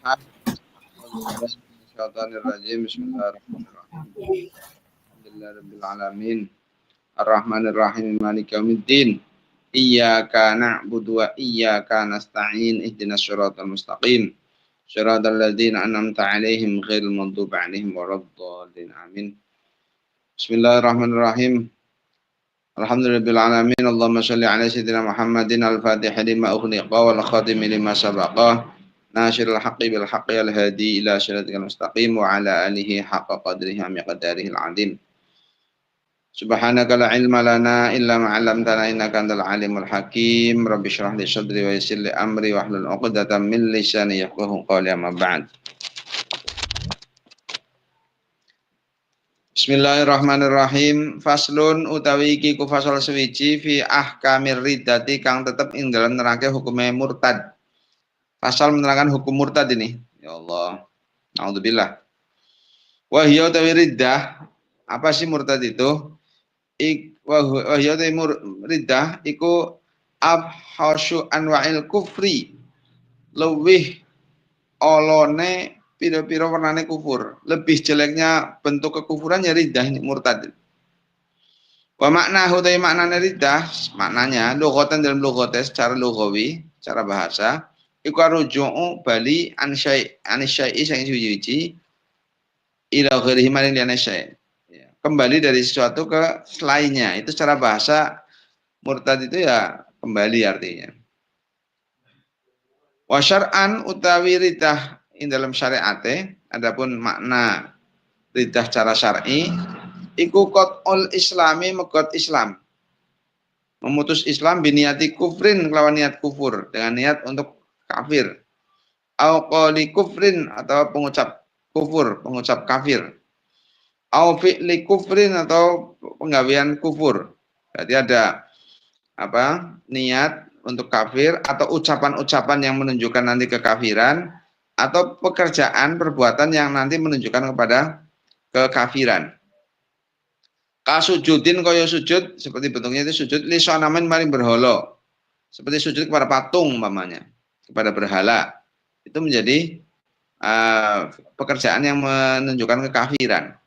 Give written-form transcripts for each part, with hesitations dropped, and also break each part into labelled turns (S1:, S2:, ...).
S1: Bismillahirrahmanirrahim. Alhamdulillahirabbil alamin. Arrahmanirrahim. Maliki yaumiddin. Iyyaka na'budu wa iyyaka nasta'in. Ihdinas siratal mustaqim. Shiratal ladzina an'amta 'alaihim ghairil maghdubi 'alaihim waladdallin. Amin. Bismillahirrahmanirrahim. Alhamdulillahirabbil alamin. Allahumma shalli 'ala sayyidina Muhammadin al-Fatihil lima ughliqa wal khatimi lima sabaqa. Nasyirul haqqi bil haqqi al hadi ila siratal mustaqim wa ala alihi haqqa qadrihi wa miqdarihil azim. Subhanaka la ilma lana illa ma 'allamtana innaka antal alimul hakim. Rabbi shrah li sadri wa yassir li amri wahlul 'uqdatam min lisani yafqahu qawli, amma ba'd. Bismillahirrahmanirrahim. Faslun utawi iki ku fasal suwiji fi ahkamir riddati kang tetep ing dalam nerangke hukume murtad. Pasal menerangkan hukum murtad ini. Ya Allah. Alhamdulillah. Wahya utawi riddah. Apa sih murtad itu? Wahya utawi riddah iku abhasyu anwa'il kufri. Lebih olone pira-pira warnane kufur. Lebih jeleknya bentuk kekufuran ya riddah ini murtad. Wa maknahu utawi maknane riddah, maknanya lughatan dalam lughate secara lughawi, secara bahasa iku ruju'u bali an syai'i sing suci ila ghairihi maring liyane syai'. Kembali dari sesuatu ke selainnya. Itu secara bahasa murtad itu ya kembali artinya. Wa syar'an utawi riddah ing dalam syariate, adapun makna riddah secara syar'i iku qat'ul islami megot Islam. Memutus Islam biniati kufrin kelawan niat kufur, dengan niat untuk kafir. Au qali kufrin atau pengucap kufur, pengucap kafir. Au fi'li kufrin atau penggawean kufur. Berarti ada apa? Niat untuk kafir atau ucapan-ucapan yang menunjukkan nanti kekafiran atau pekerjaan perbuatan yang nanti menunjukkan kepada kekafiran. Kasujudin kaya sujud seperti bentuknya itu sujud li sonamen maring berhala. Seperti sujud kepada patung umpamanya, kepada berhala. Itu menjadi pekerjaan yang menunjukkan kekafiran.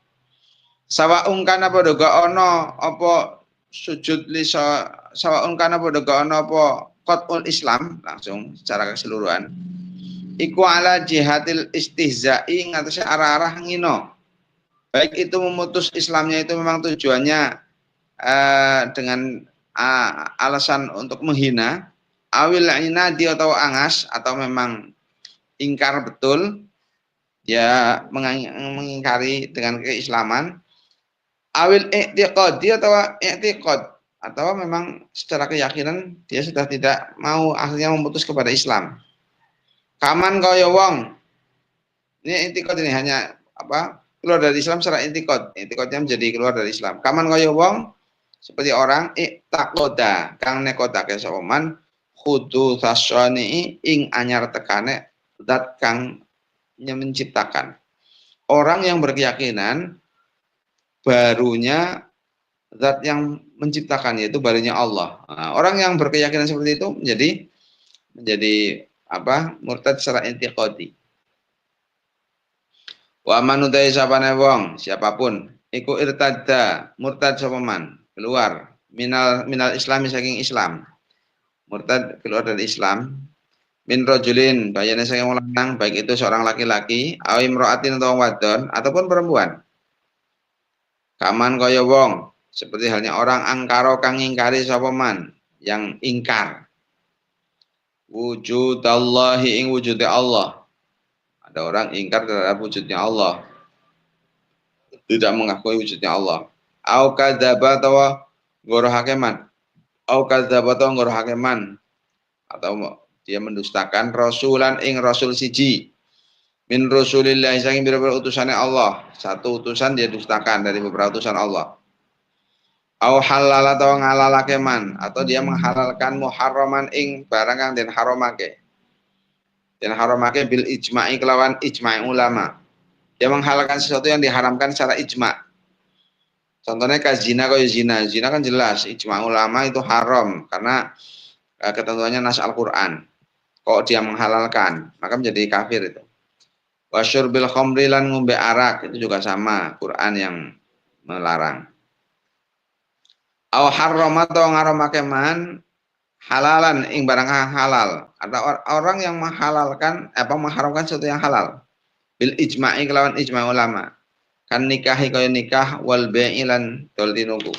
S1: Sawaun kana padha ga ana apa sujud li sawaun kana padha ga ana apa qatul Islam langsung secara keseluruhan. Iku ala jihatil istihza'i ngatasi arah-arah ngino. Baik itu memutus Islamnya itu memang tujuannya dengan alasan untuk menghina, awil inadi atau angas atau memang ingkar betul, ya mengingkari dengan keislaman, awil i'tiqadi atau i'tiqad atau memang secara keyakinan dia sudah tidak mau akhirnya memutus kepada Islam. Kaman kaya wong. Ini i'tiqad ini hanya apa? Keluar dari Islam secara i'tiqad. I'tiqadnya menjadi keluar dari Islam. Kaman kaya wong seperti orang i'taqada kang nekodake sapa man khudu tasani ing anyar tekane zat kang menciptakan. Orang yang berkeyakinan barunya zat yang menciptakan, yaitu barunya Allah. Nah, orang yang berkeyakinan seperti itu menjadi apa? Murtad secara i'tiqadi. Wa man utai sapane wong siapapun iku irtadda murtad sapa man keluar minal islami saking Islam. Murtad keluar dari Islam min rajulin bayane saking wong lanang, baik itu seorang laki-laki aw imra'atin atau wadon ataupun perempuan. Kaman kaya wong seperti halnya orang angkara kang ingkari sapa man yang ingkar wujudallahi ing wujude Allah. Ada orang ingkar terhadap wujudnya Allah, tidak mengakui wujudnya Allah. Au kadzaba atau ngorohake man, au kadzaba atau ngorohake man, atau dia mendustakan rasulan ing rasul siji min rasulillah saking beberapa utusannya Allah. Satu utusan dia dustakan dari beberapa utusan Allah. Au halal atau ngalalake man, atau dia menghalalkan muharraman ing barang kang den haramake. Den haramake bil ijma'i kelawan ijma'i ulama. Dia menghalalkan sesuatu yang diharamkan secara ijma'. Contohnya kayak zina, kaya zina. Zina kan jelas ijma' ulama itu haram karena ketentuannya nas Al-Qur'an. Kok dia menghalalkan, maka menjadi kafir itu. Wasyurbil khamri lan ngombe arak, itu juga sama, Quran yang melarang. Aw harrama atau ngaramake man halalan ing barang halal. Ada orang yang menghalalkan mengharamkan sesuatu yang halal. Bil ijma'i kelawan ijma' ulama. Kan nikahi kaya nikah wal bai'i lan dol tinuku.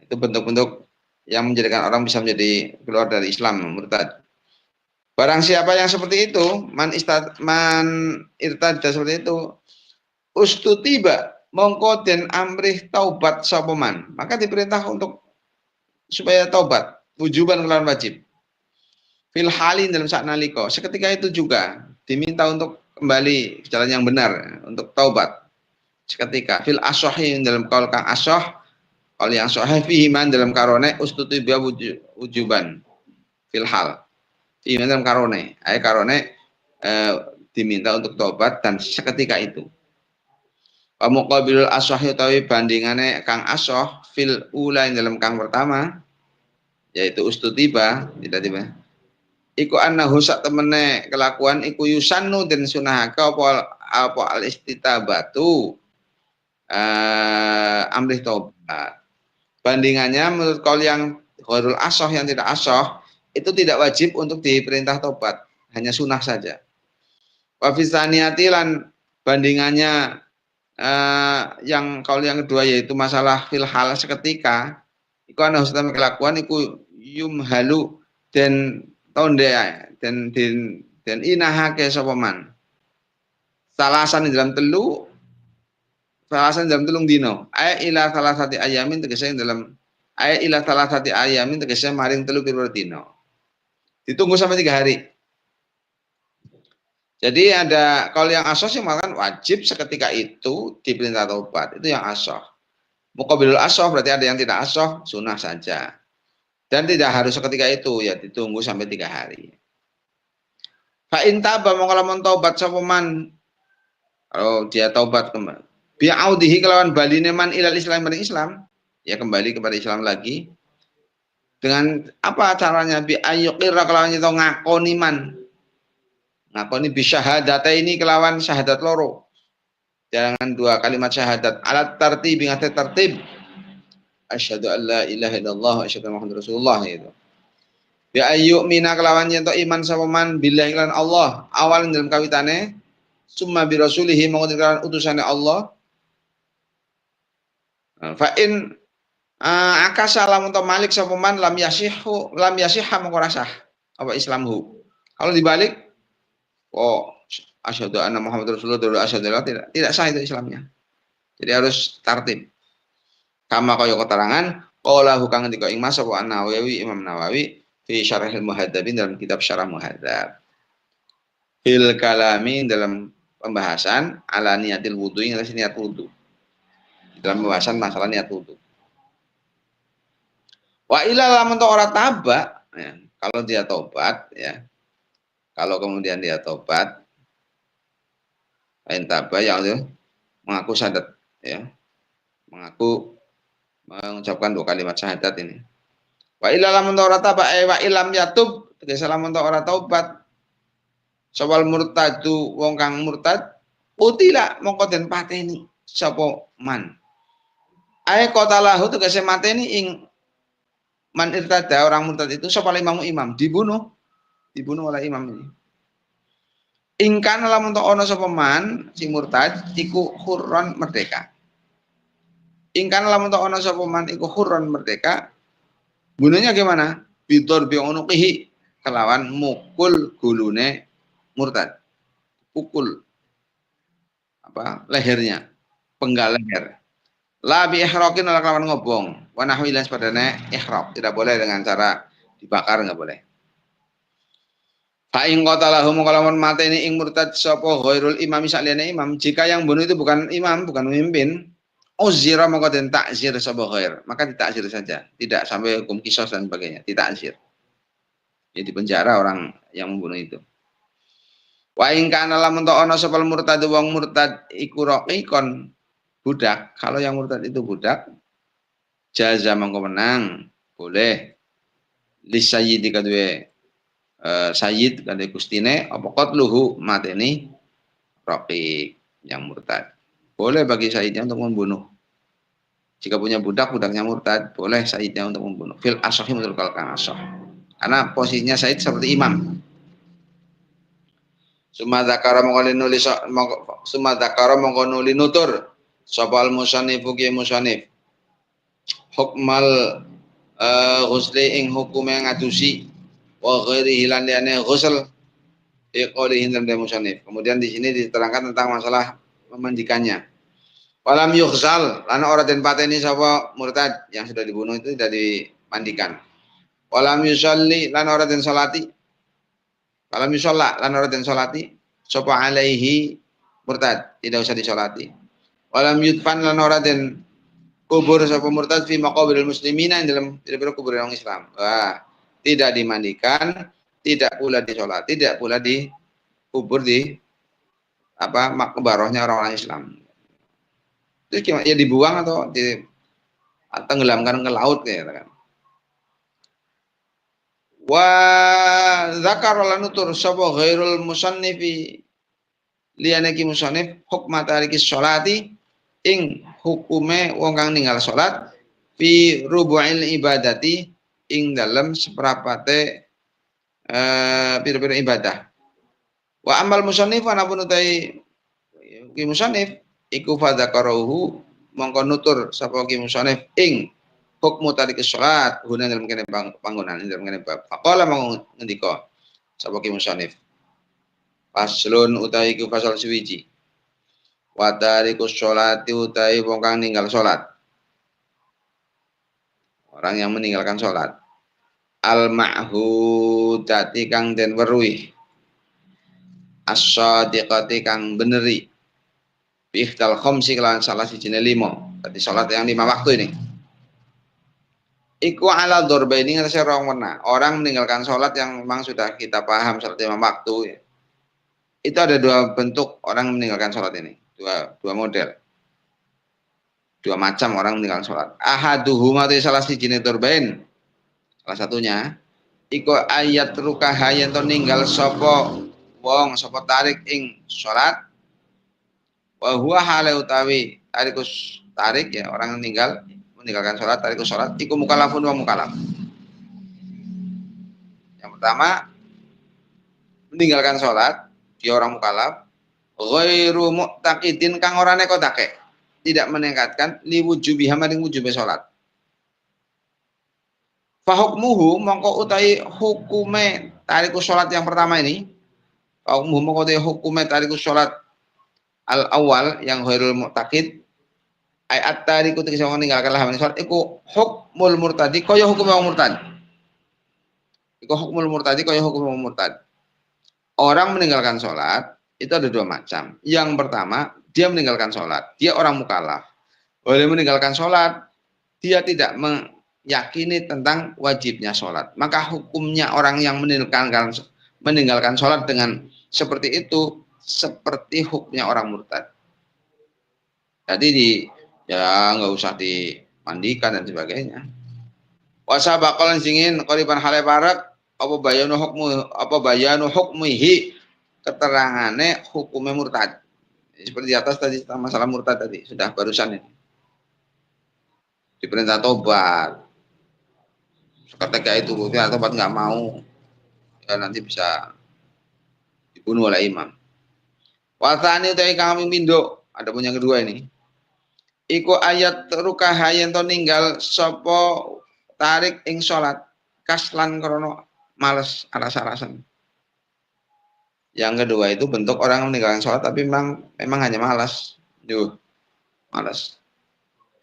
S1: Itu bentuk-bentuk yang menjadikan orang bisa menjadi keluar dari Islam, murtad. Barang siapa yang seperti itu, man irtad seperti itu, ustutiba mongko den amrih taubat sapa man. Maka diperintah untuk supaya taubat, wujuban kelawan wajib. Fil halin dalam saat naliko, seketika itu juga diminta untuk kembali ke jalan yang benar, untuk taubat. Seketika fil asohi dalam kaul kang asoh, kaul yang sahih fihi man dalam karone ustutiba wujuban fil hal. Fihi man dalam karone, diminta untuk taubat dan seketika itu. Muqabilul asohi utawi bandingane kang asoh fil ula dalam kang pertama, yaitu ustutiba tidak tiba. Iku annahu sak temene kelakuan iku yusannu den sunahake apa al istitabatu amrih taubat. Bandingannya menurut kaul yang ghairul asoh yang tidak asoh itu tidak wajib untuk diperintah taubat, hanya sunah saja. Wa fisaniyati lan bandingannya yang kaul yang kedua yaitu masalah fil hal seketika iku annahu sak temene kelakuan iku yumhalu den tonde dan inahake sapa man. Salasan dalam telung dino. Ila salasati ayamin tegese dalam ila salasati ayamin tegese maring telu pira dino. Ditunggu sampai 3 hari. Jadi ada kalau yang asoh sih makan wajib seketika itu diperintah taubat. Itu yang asoh. Muqabilul asoh berarti ada yang tidak asoh, sunah saja. Dan tidak harus seketika itu, ya ditunggu sampai 3 hari. Fa in taba mongko lamun taubat sapa man, kalau dia taubat kembali. Bi'audihi kelawan baline man ilal Islam maring Islam, ya kembali kepada Islam lagi. Dengan apa caranya? Bi ayyuqirra kelawan itu ngakoni man. Ngakoni bi syahadataini kelawan syahadat loro. Jangan 2 kalimat syahadat alat tartib ngate tertib. Asyhadu an la ilaha illallah wa asyhadu anna Muhammadar Rasulullah itu. Bi ayyuk mina kelawan yen iman sapa man billahi lan Allah awal dalam kawitane summa bi rasulihi mongko kelawan utusane Allah. Fa in akasa lamun to malik sapa man lam yasihha mongko rasah apa Islamhu. Kalau dibalik asyhadu anna Muhammadar Rasulullah asyhadu tidak sah itu Islamnya. Jadi harus tertib. Kama kaya keterangan qala hukang ngendika ing Mas sapa Nawawi Imam Nawawi fi syarahil muhadzabin dalam kitab syarah muhadzab. Fil kalami dalam pembahasan ala niatil wudu yang atas niat wudu. Dalam pembahasan masalah niat wudu. Wa ila lamun ora taba ya, kalau dia tobat ya. Kalau kemudian dia tobat lain taba yang itu mengaku syahadat ya. Mengucapkan 2 kalimat syahadat ini. Wa illa lamun ora taba wa ilam yatub tegese lamun ora taubat sawal murtadu wong kang murtad utila mongko den pateni sapa man. Qatalahu tegese mateni ing man irtada orang murtad itu sapa imam dibunuh oleh imam ini. Ingkan lamun ana sapa man si murtad iku hurron merdeka. Ingkan lamun ana sapa man iku hurron merdeka. Bunuhnya gimana? Bidor bi'unuqihi kelawan mukul gulune murtad. Pukul lehernya, penggal leher. La bi ihraqin ala kelawan ngobong. Wa nahwi lan sepadane ihraq, tidak boleh dengan cara dibakar, enggak boleh. Fa in qatalahu mukalamun mateni ing murtad sapa ghairul imam saliyane imam, jika yang bunuh itu bukan imam, bukan pemimpin, uzira maka den takzir sapa ghair, maka ditakzir saja, tidak sampai hukum qisas dan sebagainya, ditakzir. Jadi penjara orang yang membunuh itu. Wa in kana lamun ta ana sapa murtad wong murtad iku raqiqon budak, kalau yang murtad itu budak jaza mangko menang, boleh li sayyidi kadue sayyid kande gustine apa qatluhu mateni raqiq yang murtad. Boleh bagi sayyidnya untuk membunuh. Jika punya budak, budaknya murtad, boleh sayyidnya untuk membunuh. Fil asyhi menurut kang asyh. Karena posisinya sayyid seperti imam. Summa dzakara mongko nulis summa dzakara mongko nuli nutur sapa al musannif ki musannif hukmal ghusli ing hukume ngadusi wa ghairi hilan liyane ghusl iqoli hindam musannif. Kemudian di sini diterangkan tentang masalah memandikannya. Walam yughsal lan ora den pateni sapa murtad yang sudah dibunuh itu tidak dimandikan. Walam yusalli lan ora den salati. Walam yusalla lan ora den salati sapa alaihi murtad, tidak usah disolati. Walam yudfan lan ora den kubur sapa murtad fi maqabiril muslimina dalam pira-pira kuburan orang Islam. Wah, tidak dimandikan, tidak pula disolati, tidak pula dikubur di apa makbarohnya orang-orang Islam. Itu gimana? Ya dibuang atau ditenggelamkan ke laut kayak kan. Wa zakar lan nutur sapa ghairul musannifi liyane ki musannif hukma tariki sholati ing hukume wong kang ninggal salat fi rubu'il ibadati ing dalam seperapate pira-pira ibadah. Wa amal musannif ana pun utai ki musannif iku fadzakarahu mongko nutur sapa ki musannif ing hukmu tariki salat guna dalam kene panggonan dalam kene bab. Faqala mongko ngendika sapa ki musannif faslun utawi iku fasal suwiji wa tarikus sholati utawi wong kang ninggal salat. Orang yang meninggalkan salat. Al ma'hudati kang den weruhi. As-shadiqati kang beneri. Bi ihdal khamsi lan salah sijine 5. Berarti salat yang 5 waktu ini. Iku ala dzarbaini ngatasi orang meninggalkan salat yang memang sudah kita paham salat 5 waktu ya. Itu ada 2 bentuk orang meninggalkan salat ini. Dua model. 2 macam orang meninggalkan sholat. Ahaduhuma tu salah sijine turbain. Salah satunya iku ayat rukaha yen to ninggal sapa wong sapa tarik ing sholat. Wa huwa hale utawi tarikus tarik ya orang meninggalkan sholat tarikus sholat iku mukallafun wa mukallaf. Yang pertama meninggalkan sholat dia orang mukallaf ghairu mu'taqidin kang ora nekodake. Tidak meningkatkan liwujubiha maring wujube salat. Fa hukmuhu mongko utahi hukume tarikus salat yang pertama ini. Fa hukmuhu mongko utahi hukume tarikus salat al awal yang ghairul mu'taqid ay at-tariku tegese wong ninggalkan lawan salat iku hukmul murtadi kaya hukum wong murtad. Iku hukmul murtadi kaya hukum wong murtad. Orang meninggalkan salat itu ada 2 macam. Yang pertama dia meninggalkan sholat, dia orang mukallaf. Boleh meninggalkan sholat, dia tidak meyakini tentang wajibnya sholat. Maka hukumnya orang yang meninggalkan sholat dengan seperti itu, seperti hukumnya orang murtad. Jadi ya nggak usah dimandikan dan sebagainya. Wasa bakalan singin qoriban hale barak apa bayanu hukmihi keterangane hukumnya murtad. Seperti di atas tadi masalah murtad tadi sudah barusan ini diperintah tobat ketika itu dia tobat nggak mau ya nanti bisa dibunuh oleh imam. Wasani utai kami mindo ada pun yang kedua ini iku ayat rukaha yen to ninggal sapa tarik ing salat kaslan krono males aras-arasan. Yang kedua itu bentuk orang meninggalkan sholat tapi memang hanya malas. Malas.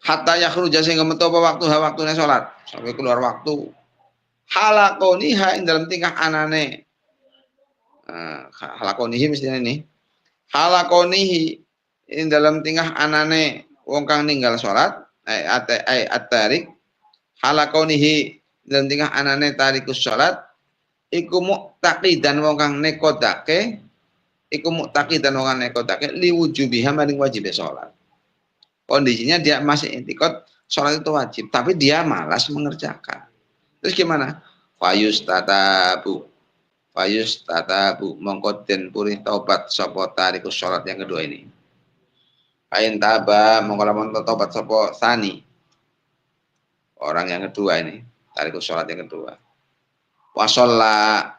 S1: Hatta yakhruja sehingga metu apa waktunya sholat. Sampai keluar waktu. Halakoniha ing dalam tingkah anane. Halakonihi mestinya ini. Halakonihi ing dalam tingkah anane wong kang ninggal sholat. At-tarik. Halakonihi dalam tingkah anane tarikus sholat. Iku mu'taqidan wong kang nekodake liwujubiha maring wajib salat. Kondisinya dia masih intikot salat itu wajib, tapi dia malas mengerjakan. Terus gimana? Fayus tata bu mongko den purih taubat sapa tarikus salat yang kedua ini. Ain taba mongko lamun taubat sapa sani. Orang yang kedua ini, tarikus salat yang kedua. Wasalla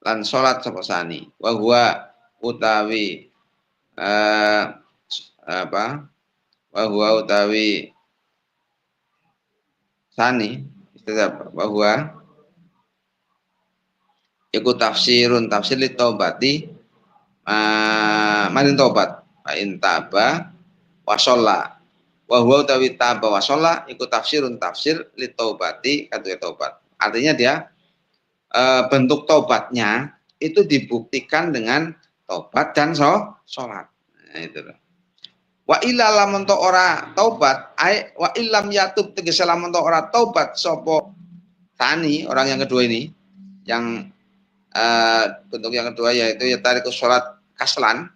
S1: lan salat sapa sani. Wa huwa utawi apa? Wa huwa utawi sani istilah bahwa iku tafsirun tafsir li taubati manin taubat fa in taba wa shalla wa huwa utawi taba wa shalla iku tafsirun tafsir li taubati katu taubat. Artinya dia bentuk taubatnya itu dibuktikan dengan taubat dan sholat. Nah, itu loh. Wa illa lamun to ora taubat ai wa illam yatub tegese lamun to ora taubat sapa tani orang yang kedua ini yang bentuk yang kedua yaitu ya tarikus salat kaslan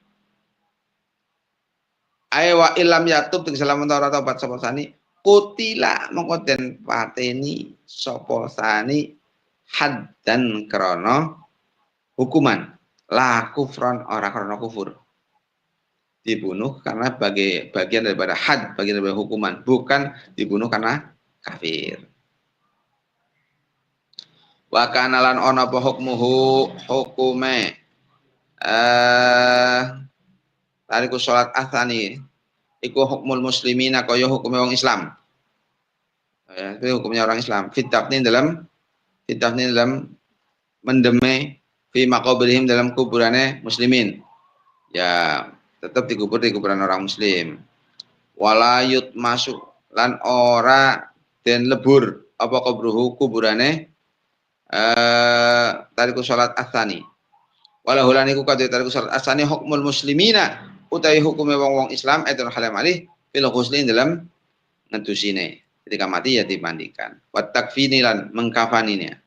S1: ai wa illam yatub tegese lamun to ora taubat sapa tani kutila mongko den pateni sapa tani haddan krana hukuman la kufron ora krana kufur. Dibunuh karena bagian daripada had, bagian daripada hukuman, bukan dibunuh karena kafir. Wa kana lan ana apa hukmuhu hukume tariku salat atsani iku hukmul muslimina kaya hukume wong Islam. Ya, itu hukumnya orang Islam. Fitafni dalam mendeme fi maqabrihim dalam kuburane muslimin. Ya, tetap dikubur di kuburan orang muslim. Walayut masuk lan ora den lebur apa kubruhu kuburane tariku salat asani. Walahulan iku kadhe tariku salat asani hukmul muslimina utawi hukume wong-wong Islam itu halam alih fil ghusli dalam ngedusine. Ketika mati ya dimandikan. Wa takfini lan mengkafaninya.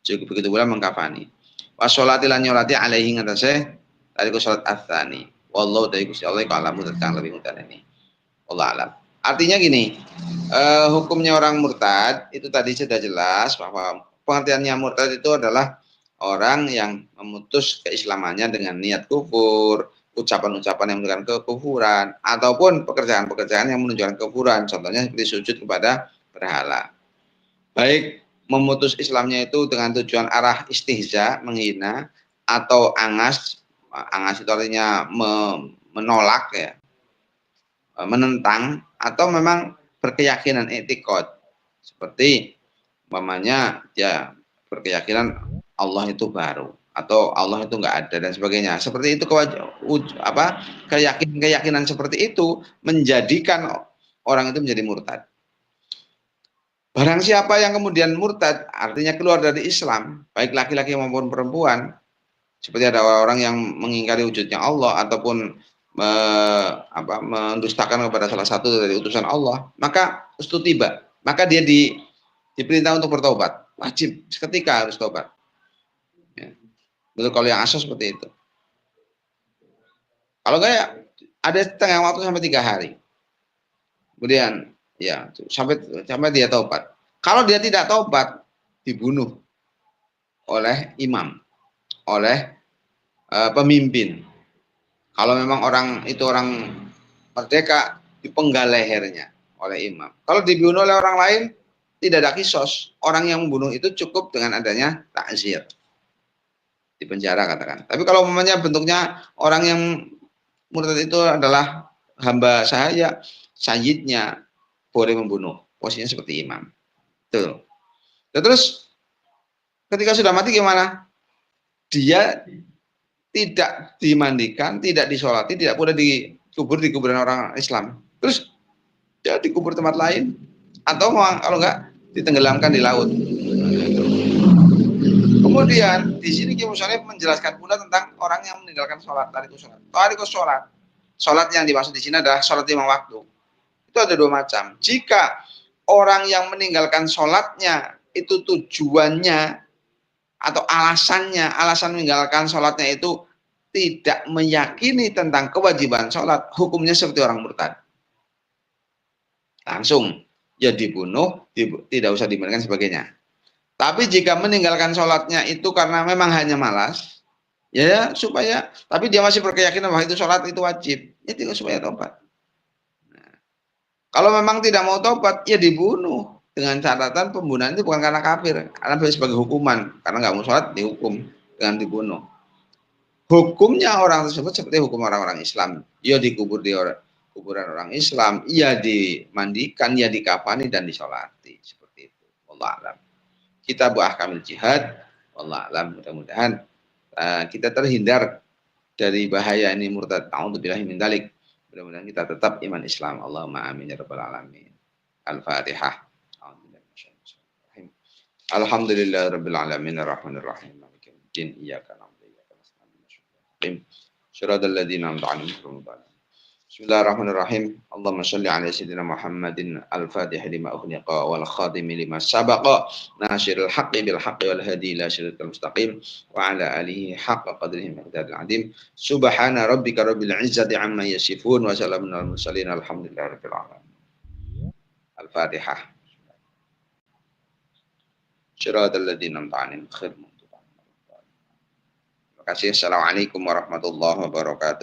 S1: Cukup begitu pula mengkafani. Wa sholati lan nyolati alaihi ngatasé tariku salat asani. Wallahu ta'ala Gusti Allah kalamu tentang lebih mudah ini. Allah alam. Artinya gini, hukumnya orang murtad itu tadi sudah jelas bahwa pengertiannya murtad itu adalah orang yang memutus keislamannya dengan niat kufur, ucapan-ucapan yang menunjukkan kekufuran, ataupun pekerjaan-pekerjaan yang menunjukkan kekufuran, contohnya seperti sujud kepada berhala. Baik memutus Islamnya itu dengan tujuan arah istihza, menghina, atau angas itu artinya menolak ya, menentang, atau memang berkeyakinan etikot seperti umpamanya ya berkeyakinan Allah itu baru atau Allah itu enggak ada dan sebagainya. Seperti itu keyakinan seperti itu menjadikan orang itu menjadi murtad. Barang siapa yang kemudian murtad artinya keluar dari Islam, baik laki-laki maupun perempuan, seperti ada orang yang mengingkari wujudnya Allah ataupun mendustakan kepada salah satu dari utusan Allah, maka ustutiba, maka dia diperintah untuk bertobat, wajib seketika harus tobat. Ya. Betul kalau yang asal seperti itu. Kalau enggak ya ada tengah waktu sampai 3 hari. Kemudian ya sampai dia tobat. Kalau dia tidak tobat, dibunuh oleh imam, oleh pemimpin. Kalau memang orang itu orang merdeka, dipenggal lehernya oleh imam. Kalau dibunuh oleh orang lain, tidak ada kisos. Orang yang membunuh itu cukup dengan adanya takzir, di penjara katakan. Tapi kalau umpamanya bentuknya orang yang murtad itu adalah hamba sahaya, sayyidnya boleh membunuh. Posisinya seperti imam. Tuh. Terus ketika sudah mati gimana? Dia tidak dimandikan, tidak disolati, tidak boleh dikubur di kuburan orang Islam. Terus dia dikubur tempat lain, atau kalau enggak ditenggelamkan di laut. Kemudian di sini Ki Musonif menjelaskan pula tentang orang yang meninggalkan sholat, tarikus sholat. Sholat yang dimaksud di sini adalah sholat 5 waktu. Itu ada 2 macam. Jika orang yang meninggalkan sholatnya itu tujuannya atau alasan meninggalkan sholatnya itu tidak meyakini tentang kewajiban sholat, hukumnya seperti orang murtad. Langsung ya dibunuh, tidak usah dimandikan sebagainya. Tapi jika meninggalkan sholatnya itu karena memang hanya malas, ya supaya, tapi dia masih berkeyakinan bahwa itu sholat itu wajib, ya tinggal supaya tobat. Nah, kalau memang tidak mau tobat, ya dibunuh. Dengan catatan pembunuhan itu bukan karena kafir, karena sebagai hukuman, karena nggak mau sholat dihukum dengan dibunuh. Hukumnya orang tersebut seperti hukum orang-orang Islam, ia dikubur di kuburan orang Islam, ia dimandikan, ia dikafani dan disolati, seperti itu. Wallahu a'lam. Kita buah kamil jihad, wallahu a'lam, mudah-mudahan kita terhindar dari bahaya ini murtad. A'udzubillahi min dzalik. Mudah-mudahan kita tetap iman Islam. Allahumma amin ya rabbal alamin. Al-Fatihah. Alhamdulillah rabbil alamin arrahmanir rahim. Maliki yaumiddin. Iyyaka na'budu wa iyyaka nasta'in. Shiratal ladzina an'amta 'alaihim. Bismillahirrahmanirrahim. Allahumma shalli ala sayyidina Muhammadin al-Fatih lima ughliqa wal khatim lima sabaqa nasiril haqqi bil haqqi wal hadi ila siratal mustaqim wa ala alihi haqqa qadrihi miqdaril azim. Subhana rabbika rabbil izzati amma yasifun wa salamun alal mursalin alhamdulillahi rabbil alamin. Al-Fatihah. Shiratal ladzina an'amta 'alaihim. Terima kasih. Assalamualaikum warahmatullahi wabarakatuh.